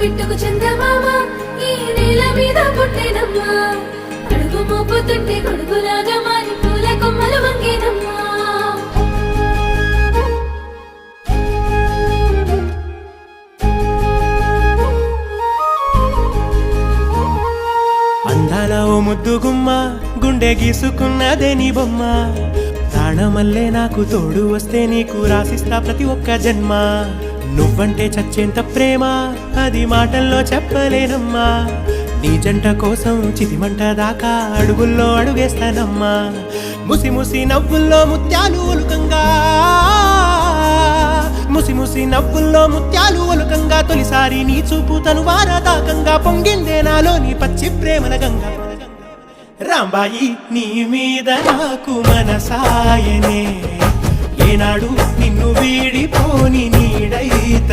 బిట్టుకు చందమామ ఈ నేల మీద పుట్టేనమ్మా అడుగు మోపుతుంటే కొడుకులాగా మారి పూల కొమ్మలు వంగేనమ్మా అందాల ఓ ముద్దు గుమ్మ గుండె గీసుకున్నదే నీ బొమ్మ ప్రాణమల్లే నాకు తోడు వస్తే నీకు రాసిస్తా ప్రతి ఒక్క జన్మ నువ్వంటే చచ్చేంత ప్రేమ అది మాటల్లో చెప్పలేనమ్మా నీ జంట కోసం చితిమంట దాకా అడుగుల్లో అడుగేస్తానమ్మా ముసి ముసి నవ్వుల్లో ముత్యాలు ఒలుకంగా ముసి ముసి నవ్వుల్లో ముత్యాలు ఒలుకంగా తొలిసారి నీ చూపు తను వారదాకంగా పొంగిందే నాలో నీ పచ్చి ప్రేమల గంగా రాంబాయి నీ మీద నాకు మనసాయనే ఏనాడు నిన్ను వీడిపోని నీడైత